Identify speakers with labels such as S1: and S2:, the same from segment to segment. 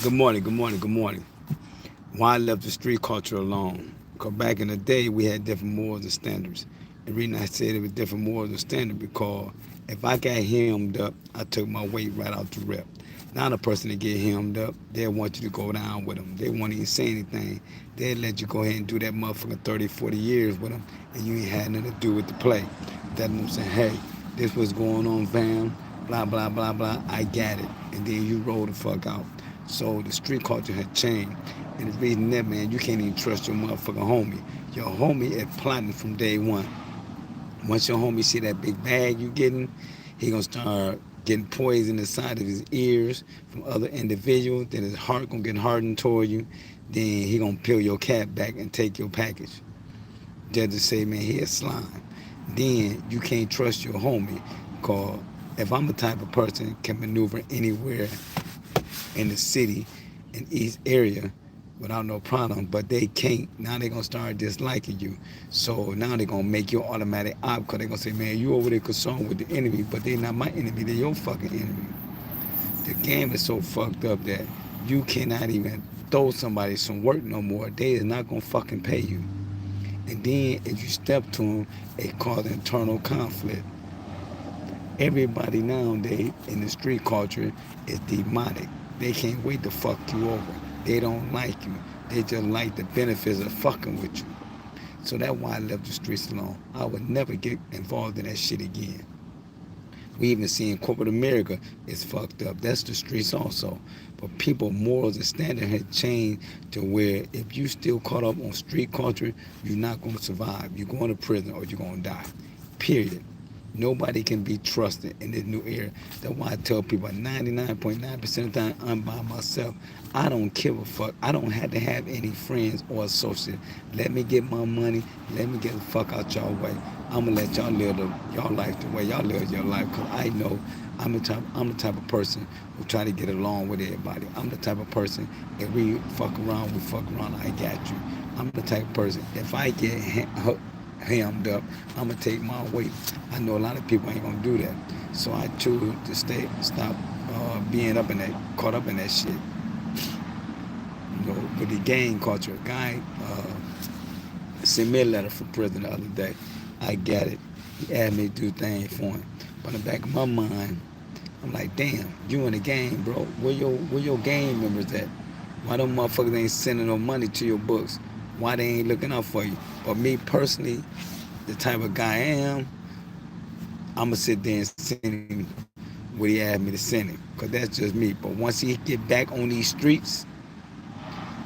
S1: Good morning, good morning, good morning. Why I left the street culture alone? Because back in the day, we had different morals and standards. The reason I said it was different morals and standards because if I got hemmed up, I took my weight right out the rep. Now the person that get hemmed up, they want you to go down with them. They won't even say anything. They let you go ahead and do that motherfucking 30, 40 years with them, and you ain't had nothing to do with the play. That them saying, hey, this what's going on, fam, blah, blah, blah, blah. I got it. And then you roll the fuck out. So the street culture had changed. And the reason that, man, you can't even trust your motherfucking homie. Your homie is plotting from day one. Once your homie see that big bag you getting, he gonna start getting poison inside of his ears from other individuals. Then his heart gonna get hardened toward you. Then he gonna peel your cat back and take your package. Just to say, man, he is slime. Then you can't trust your homie. Cause if I'm the type of person can maneuver anywhere in the city, in each area, without no problem, but they can't. Now they're gonna start disliking you. So now they're gonna make you automatic op because they're gonna say, man, you over there concerned with the enemy, but they're not my enemy, they're your fucking enemy. The game is so fucked up that you cannot even throw somebody some work no more. They is not gonna fucking pay you. And then if you step to them, it causes internal conflict. Everybody nowadays in the street culture is demonic. They can't wait to fuck you over. They don't like you. They just like the benefits of fucking with you. So that's why I left the streets alone. I would never get involved in that shit again. We even see in corporate America it's fucked up. That's the streets also. But people morals and standard had changed to where if you still caught up on street culture, you're not gonna survive. You're going to prison or you're gonna die. Period. Nobody can be trusted in this new era. That's why I tell people 99.9% of the time I'm by myself. I don't give a fuck. I don't have to have any friends or associates. Let me get my money. Let me get the fuck out y'all way. I'm gonna let y'all live y'all life the way y'all live your life. Cause I know I'm the type of person who try to get along with everybody. I'm the type of person if we fuck around, we fuck around. I got you. I'm the type of person if I get hammed up, I'm gonna take my weight. I know a lot of people ain't gonna do that, so I choose to stop being caught up in that shit. With the gang culture, a guy sent me a letter from prison the other day. I got it. He asked me to do things for him, but in the back of my mind, I'm like, damn, you in the game, bro. Where your gang members at? Why them motherfuckers ain't sending no money to your books? Why they ain't looking out for you? But me personally, the type of guy I am, I'ma sit there and send him what he asked me to send him. Cause that's just me. But once he get back on these streets,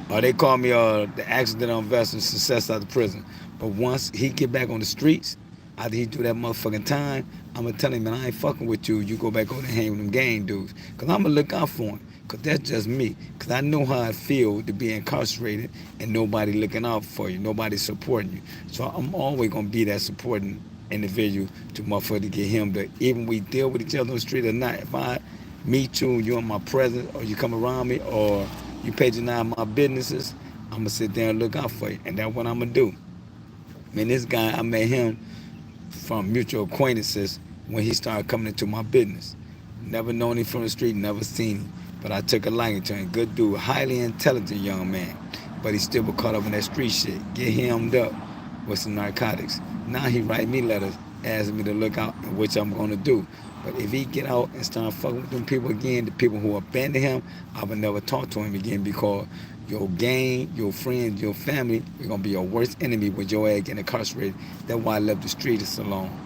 S1: they call me the accidental investor success out of prison. But once he get back on the streets, after he do that motherfucking time, I'ma tell him, man, I ain't fucking with you. You go back over there and hang with them gang dudes. Cause I'ma look out for him. Cause that's just me. Cause I know how it feel to be incarcerated and nobody looking out for you, nobody supporting you. So I'm always gonna be that supporting individual to motherfucker to get him to even we deal with each other on the street or not. If I meet you and you in my presence or you come around me or you patronize my businesses, I'm gonna sit there and look out for you. And that's what I'm gonna do. Man, this guy, I met him from mutual acquaintances when he started coming into my business. Never known him from the street, never seen him. But I took a liking to him. Good dude, highly intelligent young man. But he still was caught up in that street shit. Get hemmed up with some narcotics. Now he write me letters asking me to look out, which I'm gonna do. But if he get out and start fucking with them people again, the people who abandoned him, I would never talk to him again because your gang, your friends, your family, you're gonna be your worst enemy with your ass getting incarcerated. That's why I left the streets alone.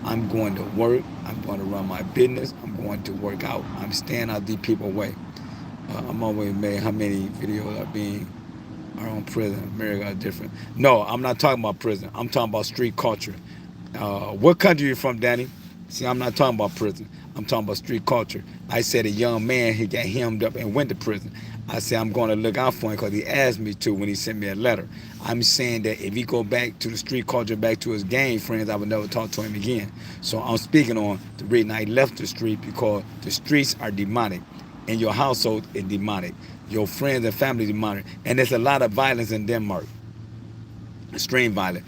S1: I'm going to work. I'm going to run my business. I'm going to work out. I'm staying out these people's way. I'm always made how many videos are on prison. America are different. No, I'm not talking about prison. I'm talking about street culture. What country you from, Danny? See, I'm not talking about prison. I'm talking about street culture. I said a young man, he got hemmed up and went to prison. I said I'm going to look out for him because he asked me to when he sent me a letter. I'm saying that if he go back to the street culture, back to his gang friends, I would never talk to him again. So I'm speaking on the reason I left the street because the streets are demonic. And your household is demonic. Your friends and family demonic. And there's a lot of violence in Denmark. Extreme violence.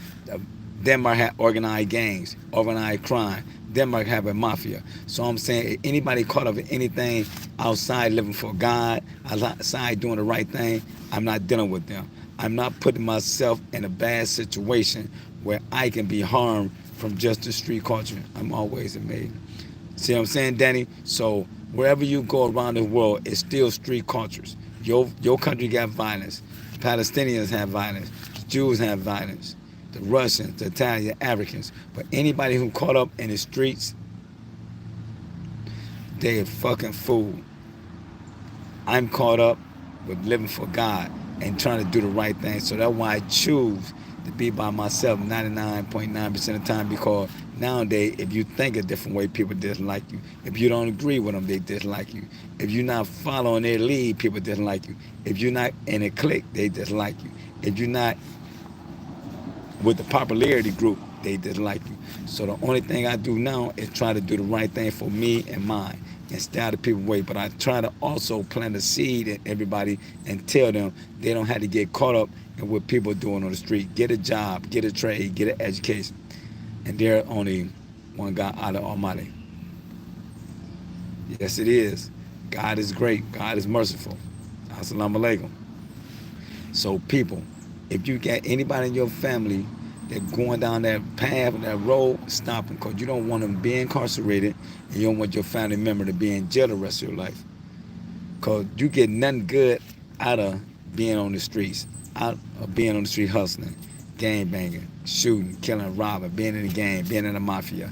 S1: Denmark had organized gangs, organized crime. Denmark have a mafia. So I'm saying anybody caught up in anything outside living for God, outside doing the right thing, I'm not dealing with them. I'm not putting myself in a bad situation where I can be harmed from just the street culture. I'm always amazed. See what I'm saying, Danny? So wherever you go around the world, it's still street cultures. Your country got violence. The Palestinians have violence. The Jews have violence. The Russians, the Italians, the Africans. But anybody who caught up in the streets, they a fucking fool. I'm caught up with living for God and trying to do the right thing. So that's why I choose to be by myself 99.9% of the time, because nowadays, if you think a different way, people dislike you. If you don't agree with them, they dislike you. If you're not following their lead, people dislike you. If you're not in a clique, they dislike you. If you're not with the popularity group, they dislike you. So the only thing I do now is try to do the right thing for me and mine and stay out of people's way. But I try to also plant a seed in everybody and tell them they don't have to get caught up in what people are doing on the street. Get a job, get a trade, get an education. And there's only one God, Allah Almighty. Yes, it is. God is great. God is merciful. Assalamu alaikum. So people, if you got anybody in your family that going down that path, that road, stop them, because you don't want them to be incarcerated, and you don't want your family member to be in jail the rest of your life. Because you get nothing good out of being on the streets, out of being on the street hustling, gang banging, shooting, killing, robbing, being in the gang, being in the mafia.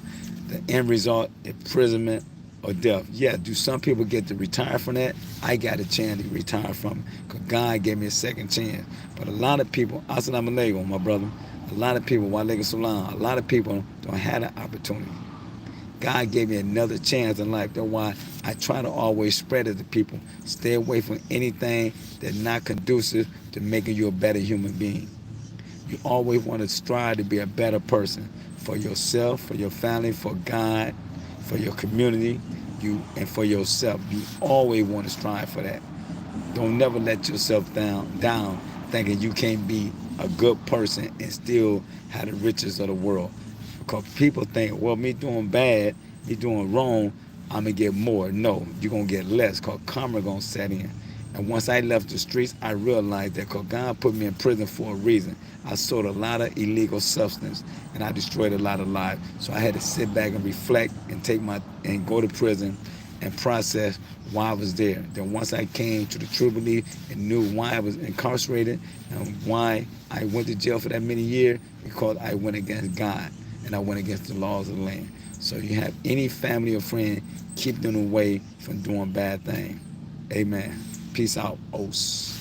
S1: The end result, imprisonment or death. Yeah, do some people get to retire from that? I got a chance to retire from it because God gave me a second chance. But a lot of people, assalamu alaikum, my brother, a lot of people, wa alaikum salam, a lot of people don't have that opportunity. God gave me another chance in life. That's why I try to always spread it to people. Stay away from anything that's not conducive to making you a better human being. You always want to strive to be a better person for yourself, for your family, for God, for your community, and for yourself. You always want to strive for that. Don't never let yourself down thinking you can't be a good person and still have the riches of the world. Because people think, well, me doing bad, me doing wrong, I'm going to get more. No, you're going to get less because karma going to set in. And once I left the streets, I realized that because God put me in prison for a reason. I sold a lot of illegal substance and I destroyed a lot of lives. So I had to sit back and reflect and go to prison and process why I was there. Then once I came to the true belief and knew why I was incarcerated and why I went to jail for that many years, because I went against God and I went against the laws of the land. So you have any family or friend, keep them away from doing bad things. Amen. Peace out, Os.